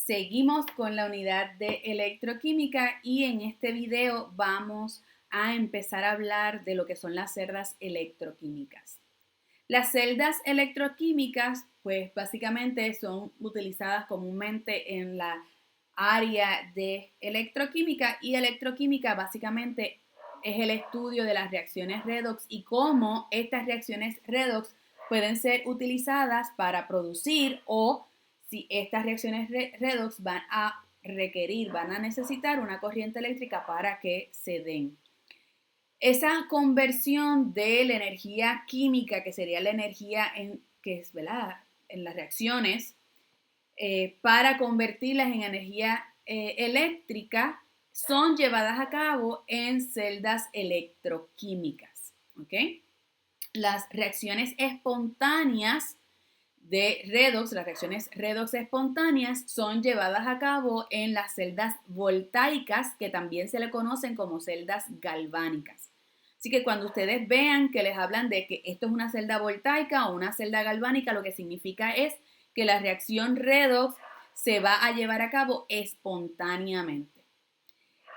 Seguimos con la unidad de electroquímica y en este video vamos a empezar a hablar de lo que son las celdas electroquímicas. Las celdas electroquímicas, pues básicamente son utilizadas comúnmente en la área de electroquímica y electroquímica básicamente es el estudio de las reacciones redox y cómo estas reacciones redox pueden ser utilizadas para producir o si estas reacciones redox van a requerir, van a necesitar una corriente eléctrica para que se den. Esa conversión de la energía química, que sería la energía que es, ¿verdad?, en las reacciones, para convertirlas en energía eléctrica, son llevadas a cabo en celdas electroquímicas. ¿Ok? Las reacciones espontáneas de redox, las reacciones redox espontáneas son llevadas a cabo en las celdas voltaicas, que también se le conocen como celdas galvánicas. Así que cuando ustedes vean que les hablan de que esto es una celda voltaica o una celda galvánica, lo que significa es que la reacción redox se va a llevar a cabo espontáneamente.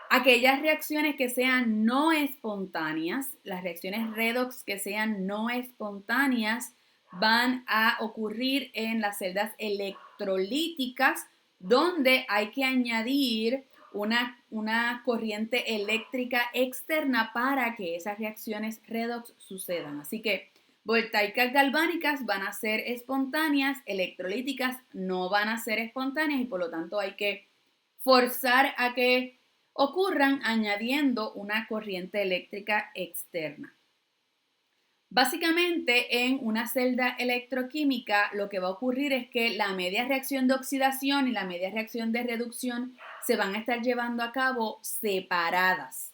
Aquellas reacciones que sean no espontáneas, las reacciones redox que sean no espontáneas, van a ocurrir en las celdas electrolíticas, donde hay que añadir una corriente eléctrica externa para que esas reacciones redox sucedan. Así que voltaicas galvánicas van a ser espontáneas, electrolíticas no van a ser espontáneas y por lo tanto hay que forzar a que ocurran añadiendo una corriente eléctrica externa. Básicamente, en una celda electroquímica, lo que va a ocurrir es que la media reacción de oxidación y la media reacción de reducción se van a estar llevando a cabo separadas.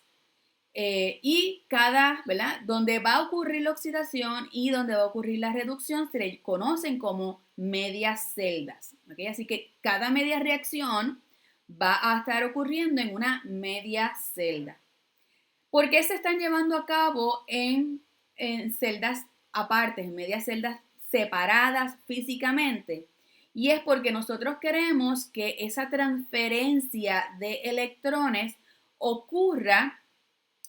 Y ¿verdad?, donde va a ocurrir la oxidación y donde va a ocurrir la reducción se le conocen como medias celdas. ¿Okay? Así que cada media reacción va a estar ocurriendo en una media celda. ¿Por qué se están llevando a cabo en celdas aparte, en medias celdas separadas físicamente? Y es porque nosotros queremos que esa transferencia de electrones ocurra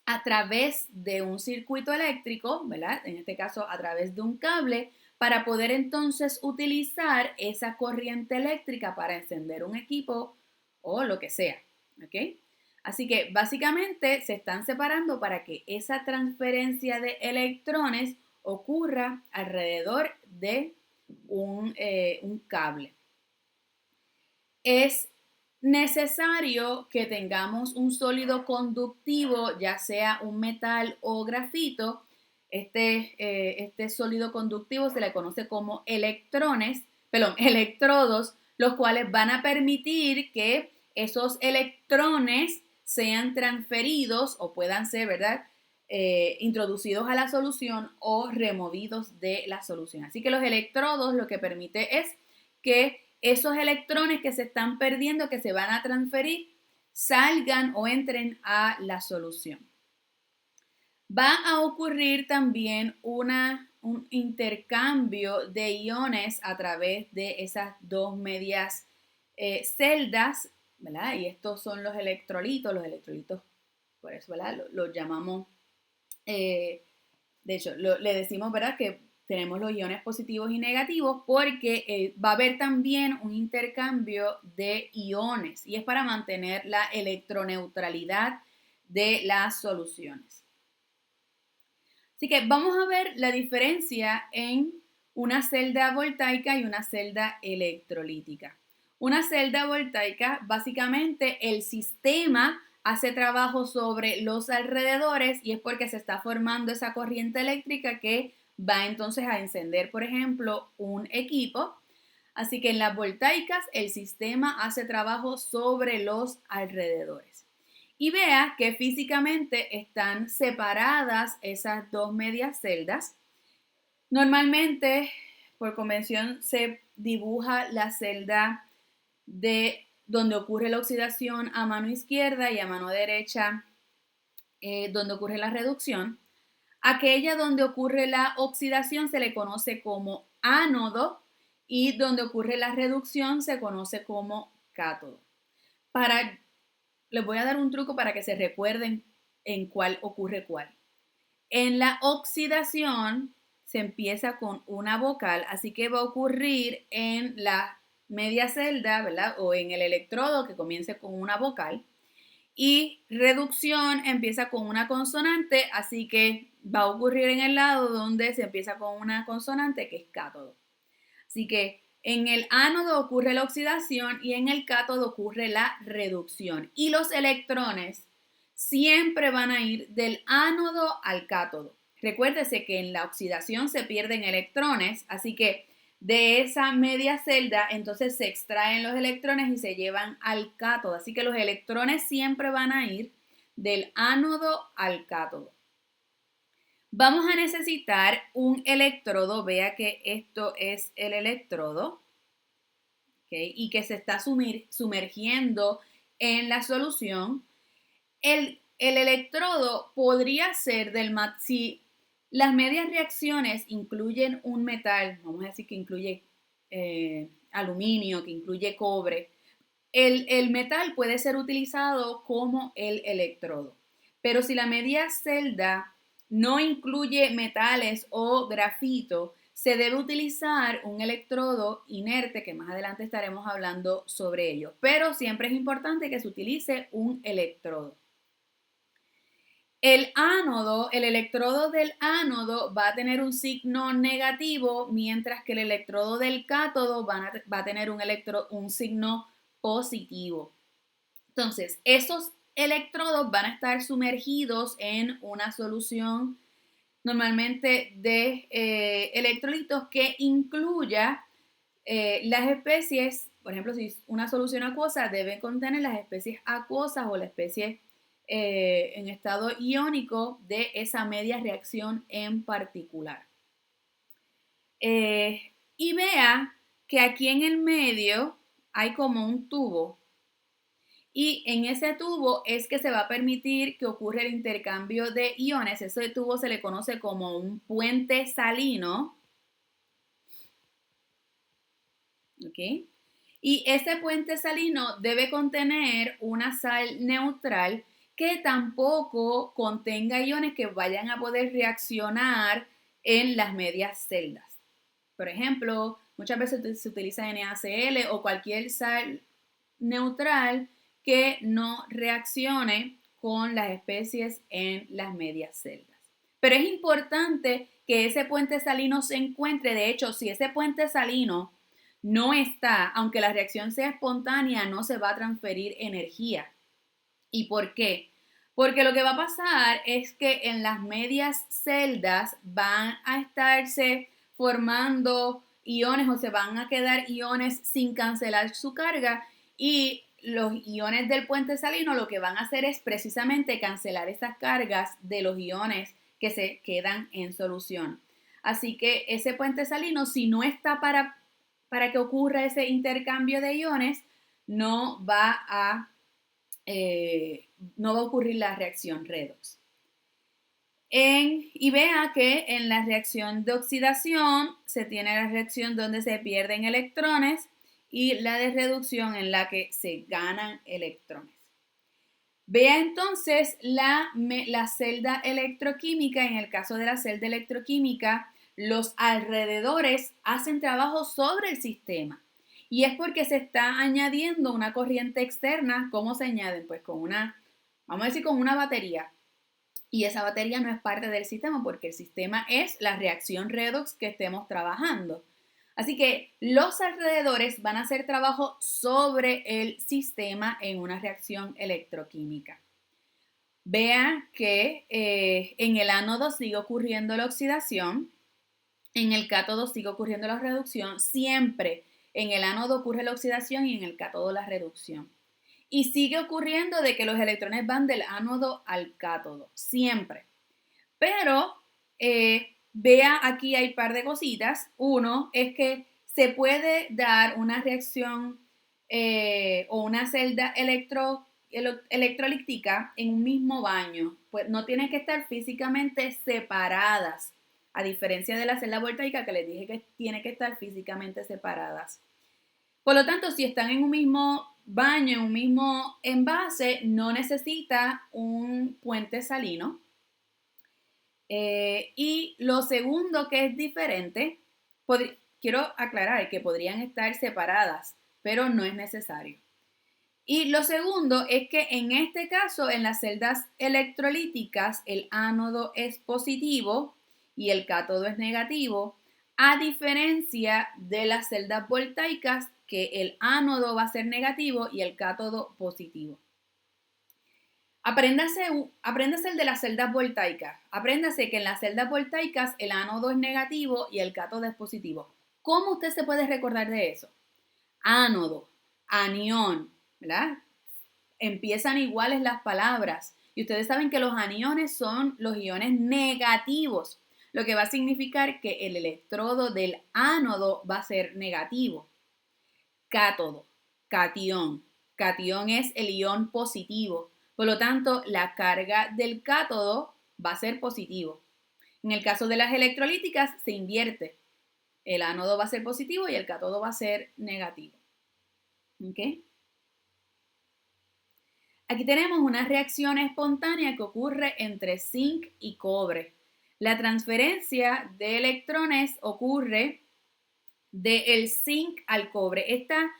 a través de un circuito eléctrico, ¿verdad? En este caso a través de un cable, para poder entonces utilizar esa corriente eléctrica para encender un equipo o lo que sea, ¿ok? Así que básicamente se están separando para que esa transferencia de electrones ocurra alrededor de un cable. Es necesario que tengamos un sólido conductivo, ya sea un metal o grafito. Este sólido conductivo se le conoce como electrodos, los cuales van a permitir que esos electrones sean transferidos o puedan ser, ¿verdad?, introducidos a la solución o removidos de la solución. Así que los electrodos lo que permite es que esos electrones que se están perdiendo, que se van a transferir, salgan o entren a la solución. Va a ocurrir también un intercambio de iones a través de esas dos medias celdas, ¿verdad? Y estos son los electrolitos, por eso, ¿verdad?, los llamamos, de hecho, le decimos, ¿verdad?, que tenemos los iones positivos y negativos porque va a haber también un intercambio de iones y es para mantener la electroneutralidad de las soluciones. Así que vamos a ver la diferencia en una celda voltaica y una celda electrolítica. Una celda voltaica, básicamente el sistema hace trabajo sobre los alrededores y es porque se está formando esa corriente eléctrica que va entonces a encender, por ejemplo, un equipo. Así que en las voltaicas el sistema hace trabajo sobre los alrededores. Y vea que físicamente están separadas esas dos medias celdas. Normalmente, por convención, se dibuja la celda de donde ocurre la oxidación a mano izquierda y a mano derecha donde ocurre la reducción. Aquella donde ocurre la oxidación se le conoce como ánodo y donde ocurre la reducción se conoce como cátodo. Les voy a dar un truco para que se recuerden en cuál ocurre cuál. En la oxidación se empieza con una vocal, así que va a ocurrir en la media celda, ¿verdad? O en el electrodo que comience con una vocal. Y reducción empieza con una consonante, así que va a ocurrir en el lado donde se empieza con una consonante, que es cátodo. Así que en el ánodo ocurre la oxidación y en el cátodo ocurre la reducción. Y los electrones siempre van a ir del ánodo al cátodo. Recuérdese que en la oxidación se pierden electrones, así que de esa media celda entonces se extraen los electrones y se llevan al cátodo. Así que los electrones siempre van a ir del ánodo al cátodo. Vamos a necesitar un electrodo, vea que esto es el electrodo, ¿okay? Y que se está sumergiendo en la solución. El electrodo podría ser si las medias reacciones incluyen un metal, vamos a decir que incluye aluminio, que incluye cobre, el metal puede ser utilizado como el electrodo. Pero si la media celda no incluye metales o grafito, se debe utilizar un electrodo inerte, que más adelante estaremos hablando sobre ello. Pero siempre es importante que se utilice un electrodo. El ánodo, el electrodo del ánodo va a tener un signo negativo, mientras que el electrodo del cátodo va a tener un signo positivo. Entonces, esos electrodos van a estar sumergidos en una solución normalmente de electrolitos que incluya las especies, por ejemplo, si es una solución acuosa, debe contener las especies acuosas o la especie en estado iónico de esa media reacción en particular. Y vea que aquí en el medio hay como un tubo y en ese tubo es que se va a permitir que ocurra el intercambio de iones. Ese tubo se le conoce como un puente salino. ¿Ok? Y este puente salino debe contener una sal neutral que tampoco contenga iones que vayan a poder reaccionar en las medias celdas. Por ejemplo, muchas veces se utiliza NaCl o cualquier sal neutral que no reaccione con las especies en las medias celdas. Pero es importante que ese puente salino se encuentre. De hecho, si ese puente salino no está, aunque la reacción sea espontánea, no se va a transferir energía. ¿Y por qué? Porque lo que va a pasar es que en las medias celdas van a estarse formando iones o se van a quedar iones sin cancelar su carga y los iones del puente salino lo que van a hacer es precisamente cancelar esas cargas de los iones que se quedan en solución. Así que ese puente salino, si no está para que ocurra ese intercambio de iones, no va a ocurrir la reacción redox. Y vea que en la reacción de oxidación se tiene la reacción donde se pierden electrones y la de reducción en la que se ganan electrones. Vea entonces la celda electroquímica. En el caso de la celda electroquímica, los alrededores hacen trabajo sobre el sistema. Y es porque se está añadiendo una corriente externa. ¿Cómo se añaden? Pues con vamos a decir, con una batería. Y esa batería no es parte del sistema porque el sistema es la reacción redox que estemos trabajando. Así que los alrededores van a hacer trabajo sobre el sistema en una reacción electroquímica. Vean que en el ánodo sigue ocurriendo la oxidación, en el cátodo sigue ocurriendo la reducción, siempre en el ánodo ocurre la oxidación y en el cátodo la reducción. Y sigue ocurriendo de que los electrones van del ánodo al cátodo, siempre. Pero vea, aquí hay un par de cositas. Uno es que se puede dar una reacción o una celda electrolítica en un mismo baño. Pues no tienen que estar físicamente separadas, a diferencia de la celda voltaica que les dije que tiene que estar físicamente separadas. Por lo tanto, si están en un mismo baño en un mismo envase no necesita un puente salino. Y lo segundo que es diferente, quiero aclarar que podrían estar separadas, pero no es necesario. Y lo segundo es que en este caso, en las celdas electrolíticas, el ánodo es positivo y el cátodo es negativo, a diferencia de las celdas voltaicas, que el ánodo va a ser negativo y el cátodo positivo. Apréndase el de las celdas voltaicas. Apréndase que en las celdas voltaicas el ánodo es negativo y el cátodo es positivo. ¿Cómo usted se puede recordar de eso? Ánodo, anión, ¿verdad? Empiezan iguales las palabras. Y ustedes saben que los aniones son los iones negativos, lo que va a significar que el electrodo del ánodo va a ser negativo. Cátodo, catión. Catión es el ion positivo. Por lo tanto, la carga del cátodo va a ser positivo. En el caso de las electrolíticas se invierte. El ánodo va a ser positivo y el cátodo va a ser negativo. ¿Ok? Aquí tenemos una reacción espontánea que ocurre entre zinc y cobre. La transferencia de electrones ocurre del zinc al cobre. Esta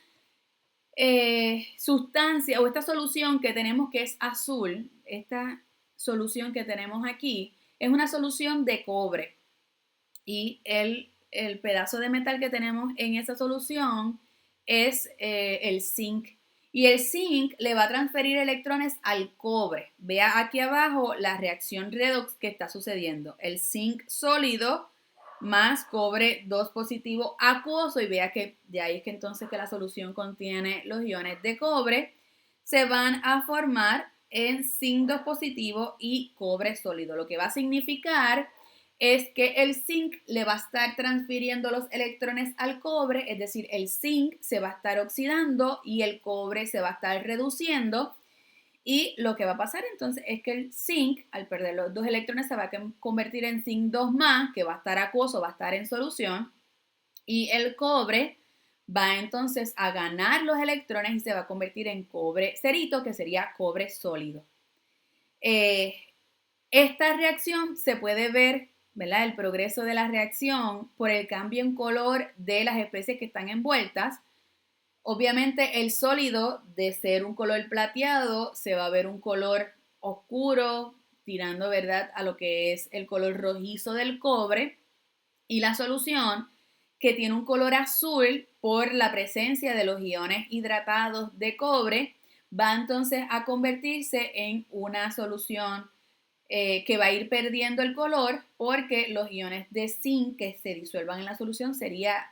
sustancia o esta solución que tenemos que es azul, esta solución que tenemos aquí, es una solución de cobre. Y el pedazo de metal que tenemos en esa solución es el zinc. Y el zinc le va a transferir electrones al cobre. Vea aquí abajo la reacción redox que está sucediendo. El zinc sólido más cobre 2 positivo acuoso, y vea que de ahí es que entonces que la solución contiene los iones de cobre, se van a formar en zinc 2 positivo y cobre sólido, lo que va a significar es que el zinc le va a estar transfiriendo los electrones al cobre, es decir, el zinc se va a estar oxidando y el cobre se va a estar reduciendo. Y lo que va a pasar entonces es que el zinc, al perder los 2 electrones, se va a convertir en zinc 2 más, que va a estar acuoso, va a estar en solución. Y el cobre va entonces a ganar los electrones y se va a convertir en cobre cerito, que sería cobre sólido. Esta reacción se puede ver, ¿verdad? El progreso de la reacción por el cambio en color de las especies que están envueltas. Obviamente el sólido, de ser un color plateado, se va a ver un color oscuro, tirando, ¿verdad?, a lo que es el color rojizo del cobre. Y la solución, que tiene un color azul por la presencia de los iones hidratados de cobre, va entonces a convertirse en una solución que va a ir perdiendo el color, porque los iones de zinc que se disuelvan en la solución sería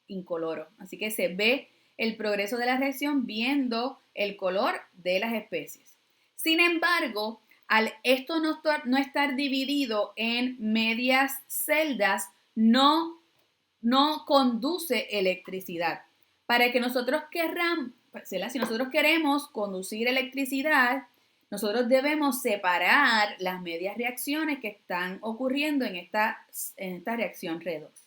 incoloro. Así que se ve el progreso de la reacción viendo el color de las especies. Sin embargo, al esto no estar dividido en medias celdas, no conduce electricidad. Para que nosotros querramos, si nosotros queremos conducir electricidad, nosotros debemos separar las medias reacciones que están ocurriendo en esta reacción redox.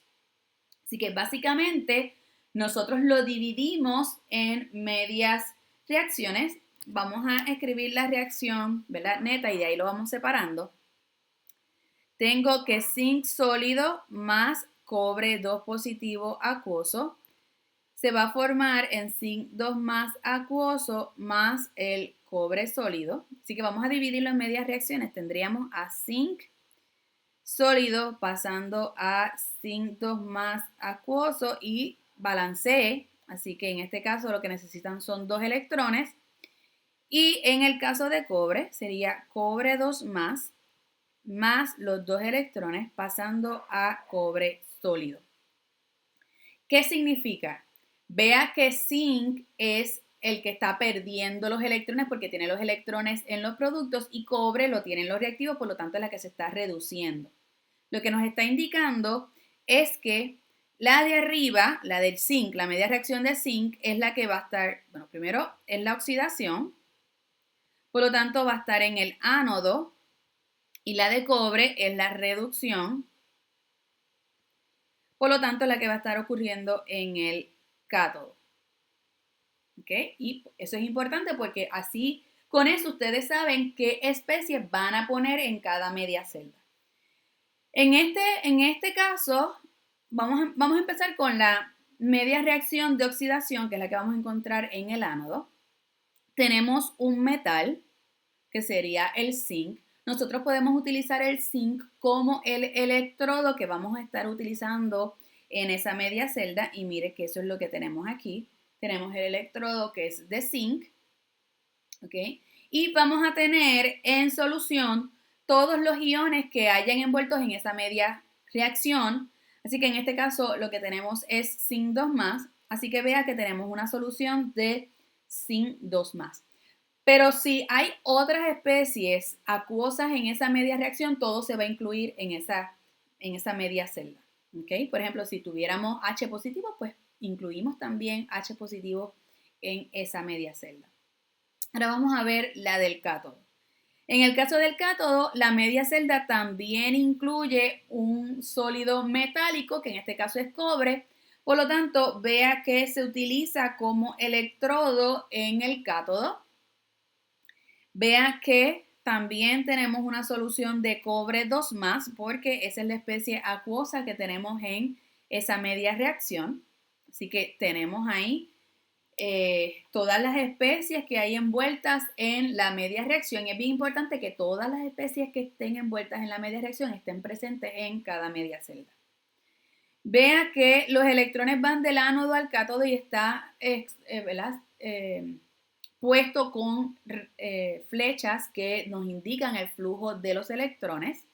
Así que básicamente nosotros lo dividimos en medias reacciones. Vamos a escribir la reacción, ¿verdad?, neta, y de ahí lo vamos separando. Tengo que zinc sólido más cobre 2 positivo acuoso se va a formar en zinc 2 más acuoso más el cobre sólido. Así que vamos a dividirlo en medias reacciones. Tendríamos a zinc sólido pasando a zinc 2 más acuoso y balancee. Así que en este caso lo que necesitan son 2 electrones. Y en el caso de cobre sería cobre 2 más los 2 electrones pasando a cobre sólido. ¿Qué significa? Vea que zinc es el que está perdiendo los electrones porque tiene los electrones en los productos, y cobre lo tiene en los reactivos, por lo tanto es la que se está reduciendo. Lo que nos está indicando es que la de arriba, la del zinc, la media reacción de zinc, es la que va a estar, bueno, primero es la oxidación, por lo tanto va a estar en el ánodo, y la de cobre es la reducción, por lo tanto la que va a estar ocurriendo en el cátodo. ¿ok? Y eso es importante porque así, con eso ustedes saben qué especies van a poner en cada media celda. En este caso, vamos a empezar con la media reacción de oxidación, que es la que vamos a encontrar en el ánodo. Tenemos un metal, que sería el zinc. Nosotros podemos utilizar el zinc como el electrodo que vamos a estar utilizando en esa media celda. Y mire que eso es lo que tenemos aquí. Tenemos el electrodo que es de zinc, ¿ok? Y vamos a tener en solución todos los iones que hayan envueltos en esa media reacción. Así que en este caso lo que tenemos es zinc 2 más. Así que vea que tenemos una solución de zinc 2 más. Pero si hay otras especies acuosas en esa media reacción, todo se va a incluir en esa media celda. ¿Okay? Por ejemplo, si tuviéramos H positivo, pues incluimos también H positivo en esa media celda. Ahora vamos a ver la del cátodo. En el caso del cátodo, la media celda también incluye un sólido metálico, que en este caso es cobre. Por lo tanto, vea que se utiliza como electrodo en el cátodo. Vea que también tenemos una solución de cobre 2 más, porque esa es la especie acuosa que tenemos en esa media reacción. Así que tenemos ahí todas las especies que hay envueltas en la media reacción. Y es bien importante que todas las especies que estén envueltas en la media reacción estén presentes en cada media celda. Vea que los electrones van del ánodo al cátodo y está puesto con flechas que nos indican el flujo de los electrones.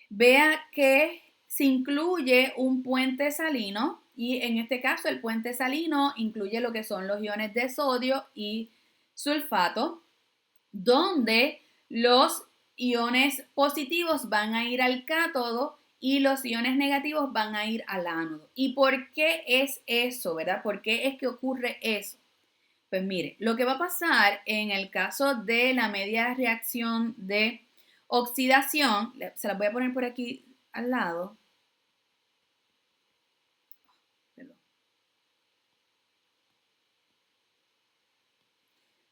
Vea que se incluye un puente salino y en este caso el puente salino incluye lo que son los iones de sodio y sulfato, donde los iones positivos van a ir al cátodo y los iones negativos van a ir al ánodo. ¿Y por qué es eso, verdad? ¿Por qué es que ocurre eso? Pues mire, lo que va a pasar en el caso de la media reacción de oxidación, se la voy a poner por aquí al lado. Perdón.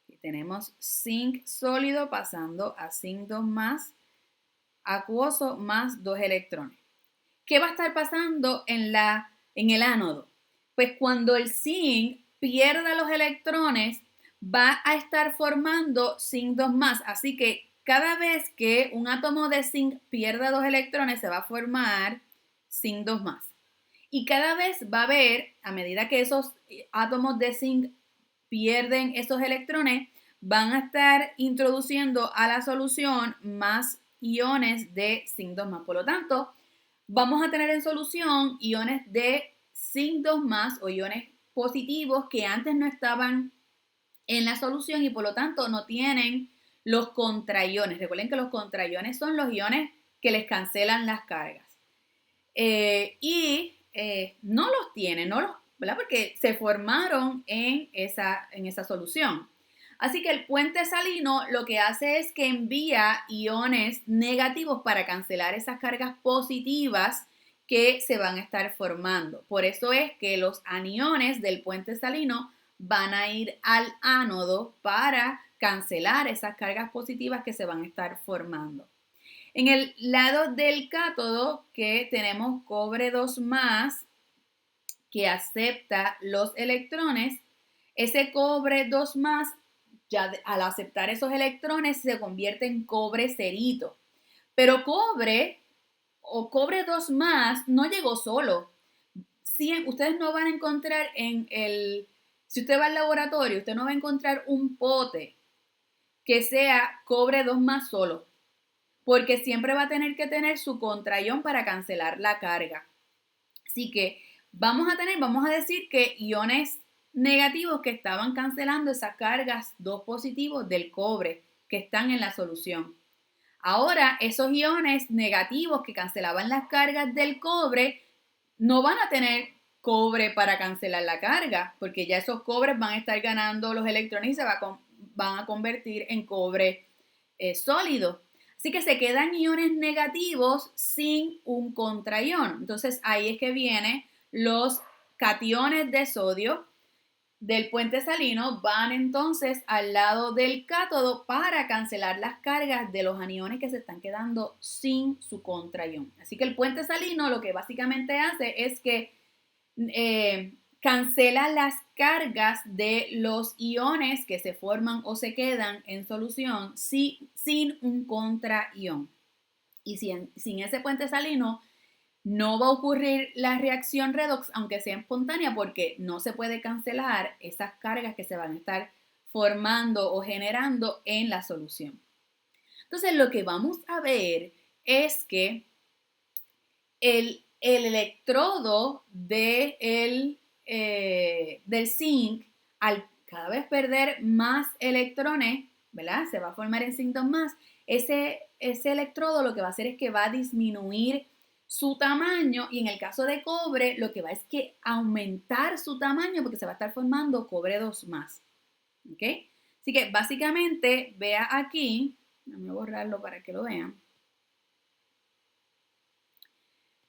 Aquí tenemos zinc sólido pasando a zinc 2 más, acuoso más 2 electrones. ¿Qué va a estar pasando en el ánodo? Pues cuando el zinc pierda los electrones, va a estar formando zinc 2 más. Así que cada vez que un átomo de zinc pierda 2 electrones, se va a formar zinc 2 más. Y cada vez va a haber, a medida que esos átomos de zinc pierden esos electrones, van a estar introduciendo a la solución más iones de zinc 2 más. Por lo tanto, vamos a tener en solución iones de zinc 2 más o iones positivos que antes no estaban en la solución y por lo tanto no tienen los contraiones. Recuerden que los contraiones son los iones que les cancelan las cargas. No los tienen, ¿verdad? Porque se formaron en esa solución. Así que el puente salino lo que hace es que envía iones negativos para cancelar esas cargas positivas que se van a estar formando. Por eso es que los aniones del puente salino van a ir al ánodo para cancelar esas cargas positivas que se van a estar formando. En el lado del cátodo, que tenemos cobre 2 más, que acepta los electrones, ese cobre 2 más, ya al aceptar esos electrones, se convierte en cobre cerito. Pero cobre o cobre 2 más no llegó solo. Ustedes no van a encontrar si usted va al laboratorio, usted no va a encontrar un pote que sea cobre 2 más solo, porque siempre va a tener que tener su contraión para cancelar la carga. Así que vamos a decir que iones negativos que estaban cancelando esas cargas 2 positivos del cobre que están en la solución. Ahora, esos iones negativos que cancelaban las cargas del cobre no van a tener cobre para cancelar la carga, porque ya esos cobres van a estar ganando los electrones y se van a convertir en cobre sólido. Así que se quedan iones negativos sin un contraión. Entonces ahí es que vienen los cationes de sodio del puente salino van entonces al lado del cátodo para cancelar las cargas de los aniones que se están quedando sin su contraión. Así que el puente salino lo que básicamente hace es que cancela las cargas de los iones que se forman o se quedan en solución sin un contraión. Y sin ese puente salino no va a ocurrir la reacción redox, aunque sea espontánea, porque no se puede cancelar esas cargas que se van a estar formando o generando en la solución. Entonces, lo que vamos a ver es que el electrodo del zinc, al cada vez perder más electrones, ¿verdad? Se va a formar en zinc 2 más. Ese electrodo lo que va a hacer es que va a disminuir su tamaño y en el caso de cobre lo que va es que aumentar su tamaño porque se va a estar formando cobre 2 más. ¿Ok? Así que básicamente, vea aquí, déjame borrarlo para que lo vean.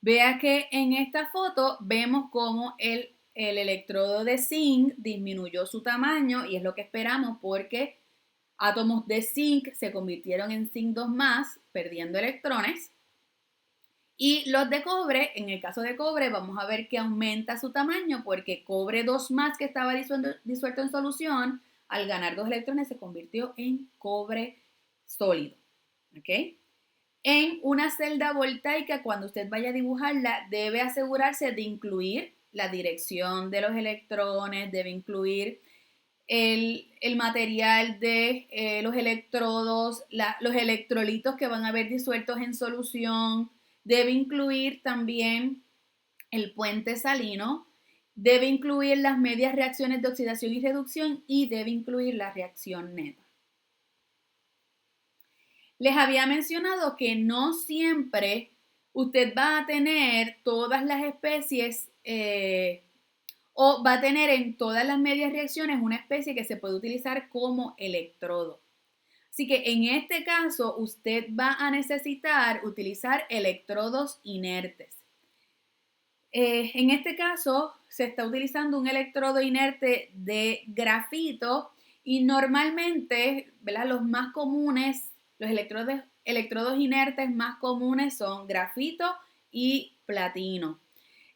Vea que en esta foto vemos cómo el electrodo de zinc disminuyó su tamaño y es lo que esperamos porque átomos de zinc se convirtieron en zinc 2 más, perdiendo electrones. Y los de cobre, en el caso de cobre, vamos a ver que aumenta su tamaño porque cobre 2 más que estaba disuelto en solución, al ganar 2 electrones se convirtió en cobre sólido. ¿Ok? En una celda voltaica, cuando usted vaya a dibujarla, debe asegurarse de incluir la dirección de los electrones, debe incluir el material de los electrodos, los electrolitos que van a haber disueltos en solución, debe incluir también el puente salino, debe incluir las medias reacciones de oxidación y reducción y debe incluir la reacción neta. Les había mencionado que no siempre usted va a tener todas las especies o va a tener en todas las medias reacciones una especie que se puede utilizar como electrodo. Así que en este caso usted va a necesitar utilizar electrodos inertes. En este caso se está utilizando un electrodo inerte de grafito y normalmente, ¿verdad? Los más comunes, los electrodos inertes más comunes son grafito y platino.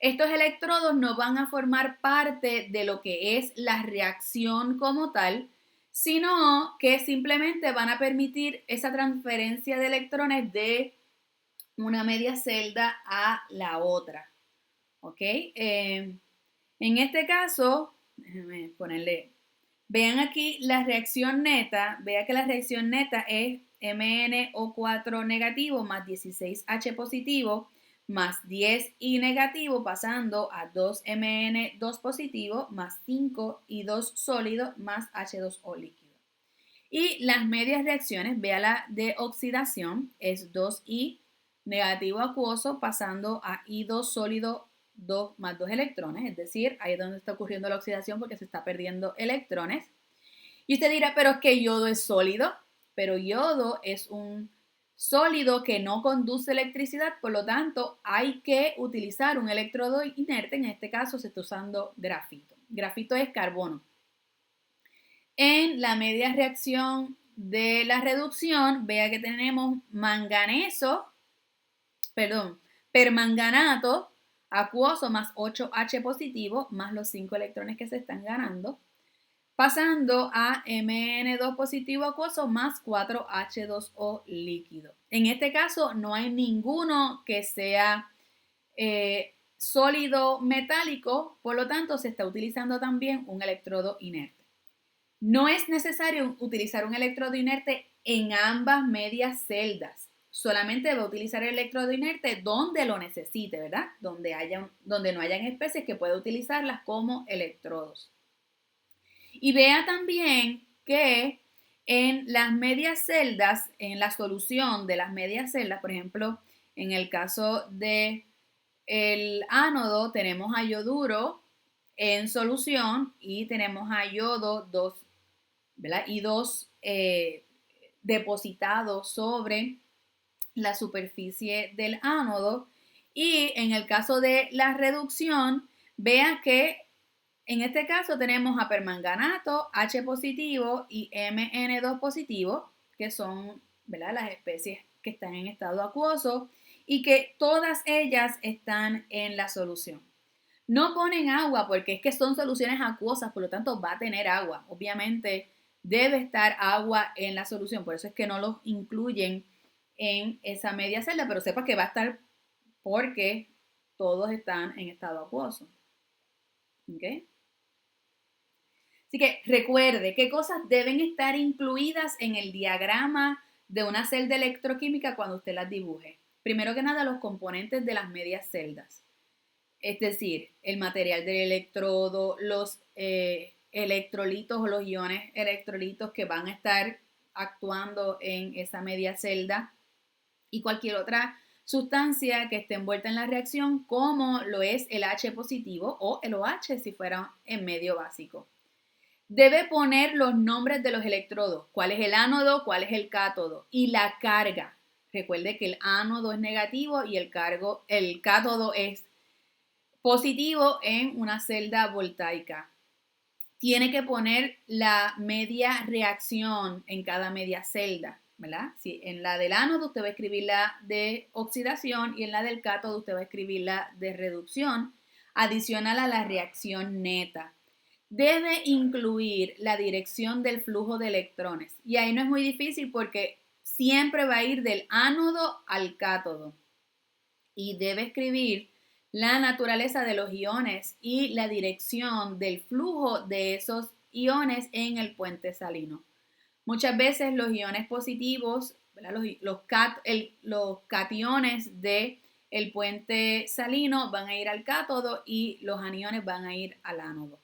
Estos electrodos no van a formar parte de lo que es la reacción como tal, sino que simplemente van a permitir esa transferencia de electrones de una media celda a la otra. ¿Ok? En este caso, déjenme ponerle, vean aquí la reacción neta, vea que la reacción neta es MnO4 negativo más 16H positivo más 10I negativo pasando a 2Mn2 positivo más 5I2 sólido más H2O líquido. Y las medias reacciones, vea la de oxidación, es 2I negativo acuoso pasando a I2 sólido 2 más 2 electrones, es decir, ahí es donde está ocurriendo la oxidación porque se está perdiendo electrones. Y usted dirá, pero es que yodo es sólido, pero yodo es un sólido que no conduce electricidad, por lo tanto hay que utilizar un electrodo inerte, en este caso se está usando grafito. Grafito es carbono. En la media reacción de la reducción, vea que tenemos permanganato acuoso más 8H positivo más los 5 electrones que se están ganando, pasando a Mn2 positivo acuoso más 4H2O líquido. En este caso no hay ninguno que sea sólido metálico, por lo tanto se está utilizando también un electrodo inerte. No es necesario utilizar un electrodo inerte en ambas medias celdas. Solamente va a utilizar el electrodo inerte donde lo necesite, ¿verdad? Donde no hayan especies que pueda utilizarlas como electrodos. Y vea también que en las medias celdas, en la solución de las medias celdas, por ejemplo, en el caso del ánodo, tenemos a yoduro en solución y tenemos a yodo 2, ¿verdad? Y 2 depositados sobre la superficie del ánodo. Y en el caso de la reducción, vea que En este caso tenemos a permanganato H positivo y Mn2 positivo, que son, ¿verdad?, las especies que están en estado acuoso y que todas ellas están en la solución. No ponen agua porque es que son soluciones acuosas, por lo tanto va a tener agua. Obviamente debe estar agua en la solución, por eso es que no los incluyen en esa media celda, pero sepa que va a estar porque todos están en estado acuoso. ¿Okay? Así que recuerde qué cosas deben estar incluidas en el diagrama de una celda electroquímica cuando usted las dibuje. Primero que nada, los componentes de las medias celdas. Es decir, el material del electrodo, los electrolitos o los iones electrolitos que van a estar actuando en esa media celda y cualquier otra sustancia que esté envuelta en la reacción, como lo es el H positivo o el OH si fuera en medio básico. Debe poner los nombres de los electrodos, cuál es el ánodo, cuál es el cátodo y la carga. Recuerde que el ánodo es negativo y el cátodo es positivo en una celda voltaica. Tiene que poner la media reacción en cada media celda, ¿verdad? Si en la del ánodo usted va a escribir la de oxidación y en la del cátodo usted va a escribir la de reducción, adicional a la reacción neta. Debe incluir la dirección del flujo de electrones. Y ahí no es muy difícil porque siempre va a ir del ánodo al cátodo. Y debe escribir la naturaleza de los iones y la dirección del flujo de esos iones en el puente salino. Muchas veces los iones positivos, los cationes del puente salino van a ir al cátodo y los aniones van a ir al ánodo.